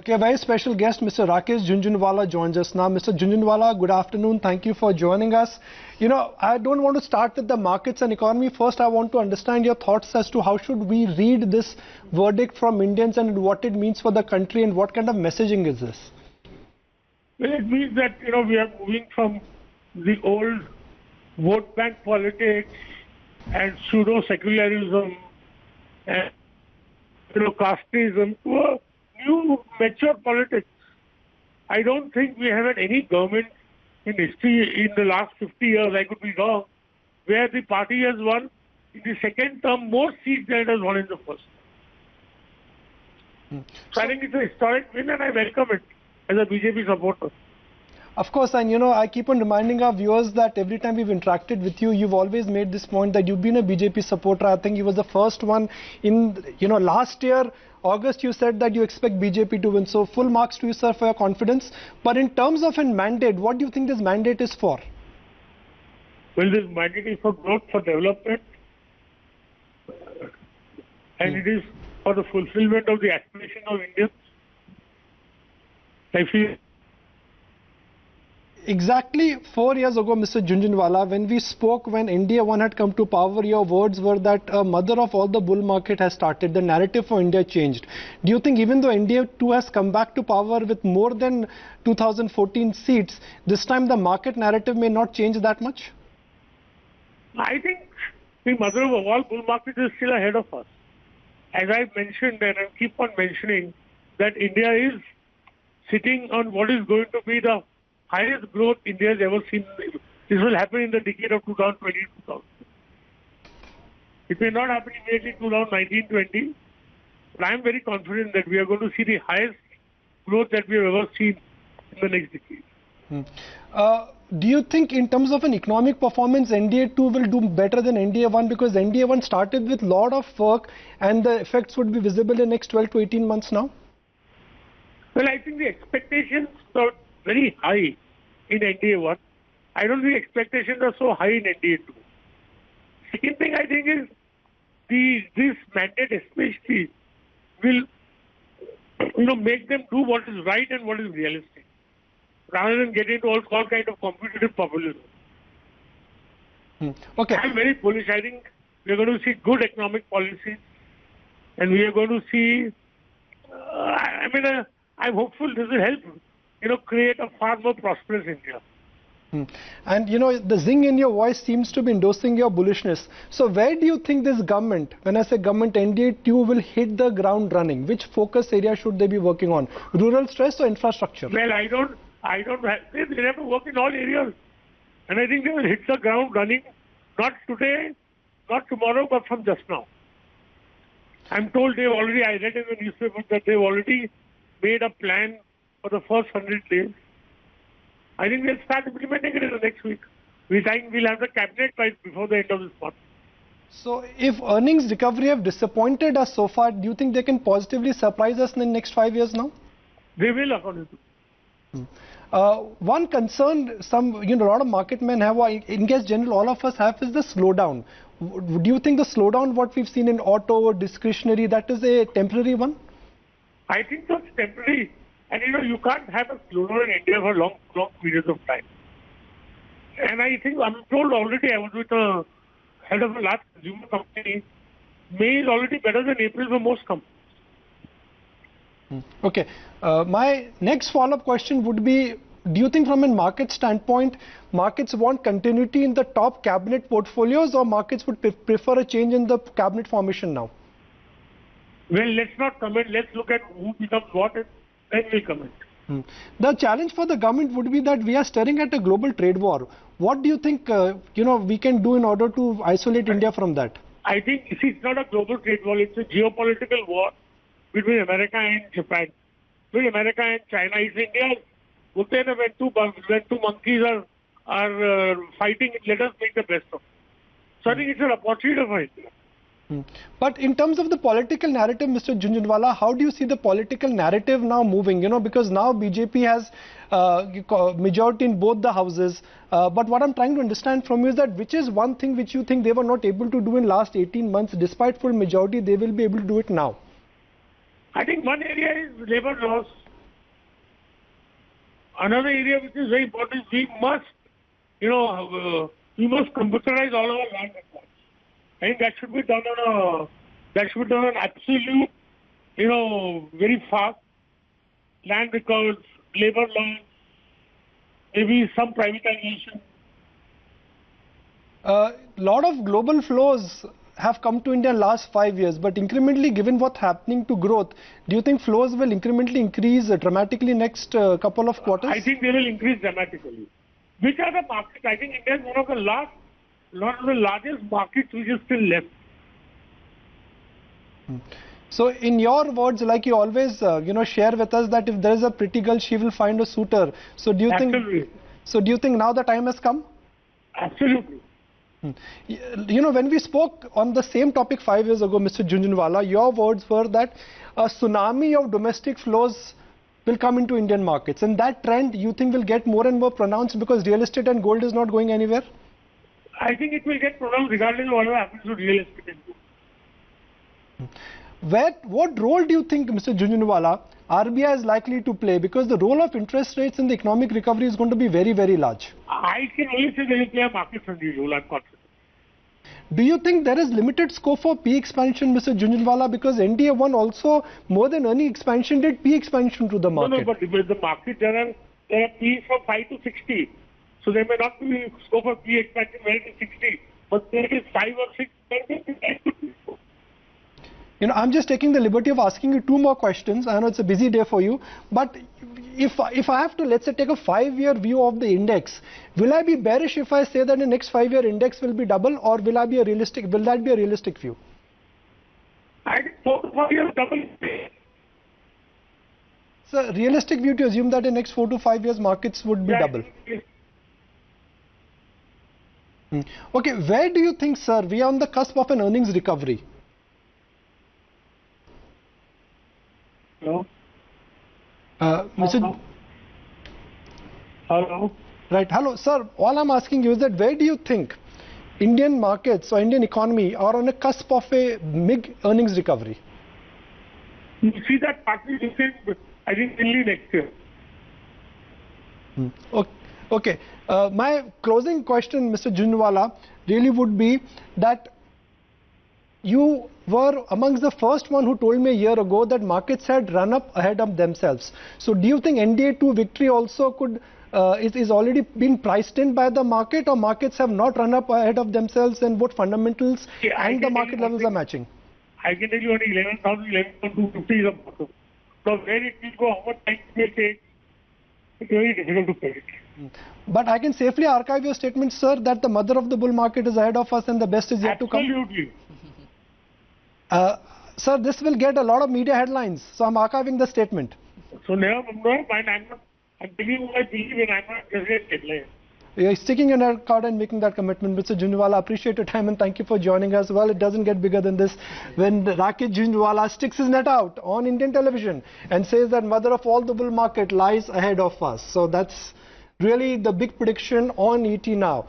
Okay, a very special guest, Mr. Rakesh Jhunjhunwala joins us now. Mr. Jhunjhunwala, good afternoon. Thank you for joining us. You know, I don't want to start with the markets and economy. First, I want to understand your thoughts as to how should we read this verdict from Indians and what it means for the country and what kind of messaging is this? Well, it means that, we are moving from the old vote bank politics and pseudo-secularism and, casteism to a new mature politics. I don't think we have had any government in history in the last 50 years, I could be wrong, where the party has won in the second term more seats than it has won in the first. So I think it's a historic win and I welcome it as a BJP supporter. Of course, and I keep on reminding our viewers that every time we've interacted with you, you've always made this point that you've been a BJP supporter. I think you was the first one in, last year, August, you said that you expect BJP to win. So full marks to you, sir, for your confidence. But in terms of a mandate, what do you think this mandate is for? Well, this mandate is for growth, for development, and it is for the fulfillment of the aspiration of Indians. I feel. Exactly 4 years ago, Mr. Jhunjhunwala, when we spoke when NDA-I had come to power, your words were that a mother of all the bull market has started. The narrative for India changed. Do you think even though NDA-II has come back to power with more than 2014 seats, this time the market narrative may not change that much? I think the mother of all bull market is still ahead of us. As I mentioned and I keep on mentioning that India is sitting on what is going to be the highest growth India has ever seen. This will happen in the decade of 2020-2000. It may not happen immediately 2019-20, but I am very confident that we are going to see the highest growth that we have ever seen in the next decade. Do you think in terms of an economic performance, NDA-II will do better than NDA-I? Because NDA-I started with a lot of work and the effects would be visible in the next 12 to 18 months now? Well, I think the expectations are very high in NDA-I. I don't think expectations are so high in NDA-II. Second thing I think is this mandate especially will make them do what is right and what is realistic, rather than get into all kind of competitive populism. Okay. I'm very bullish. I think we're going to see good economic policies and we are going to see, I'm hopeful this will help create a far more prosperous India. And the zing in your voice seems to be endorsing your bullishness. So where do you think this government, when I say government, NDA-II will hit the ground running? Which focus area should they be working on? Rural stress or infrastructure? Well, they have to work in all areas. And I think they will hit the ground running, not today, not tomorrow, but from just now. I'm told I read in the newspaper that they've already made a plan for the first 100 days. I think they'll start implementing it in the next week. We'll have the cabinet right before the end of this month. So if earnings recovery have disappointed us so far, do you think they can positively surprise us in the next 5 years now? They will, according to one concern a lot of market men have, or in case general all of us have, is the slowdown. Do you think the slowdown what we've seen in auto or discretionary, that is a temporary one? I think so, it's temporary. And you can't have a slowdown in India for long periods of time. And I think, I'm told already, I was with the head of a large consumer company, May is already better than April for most companies. Okay. My next follow-up question would be, do you think from a market standpoint, markets want continuity in the top cabinet portfolios or markets would prefer a change in the cabinet formation now? Well, let's not comment. Let's look at who becomes what and then we'll comment. The challenge for the government would be that we are staring at a global trade war. What do you think, we can do in order to isolate India from that? I think, it's not a global trade war. It's a geopolitical war between America and Japan. Between America and China. It's India. When two monkeys are fighting, let us make the best of it. So I think it's an opportunity for India. But in terms of the political narrative, Mr. Jhunjhunwala, how do you see the political narrative now moving? Because now BJP has majority in both the houses. But what I'm trying to understand from you is that which is one thing which you think they were not able to do in last 18 months, despite full majority, they will be able to do it now? I think one area is labor laws. another area which is very important is we must, we must computerize all our land records. I think that should be done on absolute, very fast. Land records, labor laws, maybe some privatization. A lot of global flows have come to India in the last 5 years, but incrementally, given what's happening to growth, do you think flows will incrementally increase dramatically next couple of quarters? I think they will increase dramatically. Which are the markets? I think India is one of the largest markets which is still left. So, in your words, like you always, share with us that if there is a pretty girl, she will find a suitor. So, do you think now the time has come? Absolutely. When we spoke on the same topic 5 years ago, Mr. Jhunjhunwala, your words were that a tsunami of domestic flows will come into Indian markets, and that trend you think will get more and more pronounced because real estate and gold is not going anywhere? I think it will get pronounced regardless of whatever happens to real estate and gold. What role do you think, Mr. Jhunjhunwala, RBI is likely to play? Because the role of interest rates in the economic recovery is going to be very, very large. I can only say they will play a market-friendly role, I'm confident. Do you think there is limited scope for P expansion, Mr. Jhunjhunwala? Because NDA-I also, more than earning expansion, did P expansion to the market. No, but with the market, there are P from 5 to 60. So there may not be scope for P expansion where it is 60. But there is 5 or 6, I'm just taking the liberty of asking you 2 more questions. I know it's a busy day for you, but if I have to, let's say, take a 5-year view of the index, will I be bearish if I say that the next 5-year index will be double, or will that be a realistic view? I think 4 to 5 years double. It's a realistic view to assume that in the next 4 to 5 years markets would be double. Okay, where do you think, sir, we are on the cusp of an earnings recovery? Hello? Mr. Hello? Right. Hello, sir. All I'm asking you is that where do you think Indian markets or Indian economy are on a cusp of a big earnings recovery? You see that partly different, I think, only next year. Okay. My closing question, Mr. Jhunjhunwala, really would be that you were amongst the first one who told me a year ago that markets had run up ahead of themselves. So do you think NDA-II victory also could is already been priced in by the market, or markets have not run up ahead of themselves, and what fundamentals and the market levels are matching? I can tell you only 11,000, 11,250 is a bottom. So where it will go, how much time it will take, it's very difficult to predict. But I can safely archive your statement, sir, that the mother of the bull market is ahead of us and the best is yet to come. Absolutely. Sir, this will get a lot of media headlines, so I'm archiving the statement. So never mind, I'm telling you what I believe in, I'm not just a headline. You're sticking in a card and making that commitment. Mr. Jhunjhunwala, appreciate your time and thank you for joining us. Well, it doesn't get bigger than this when Rakesh Jhunjhunwala sticks his net out on Indian television and says that mother of all the bull market lies ahead of us. So that's really the big prediction on ET Now.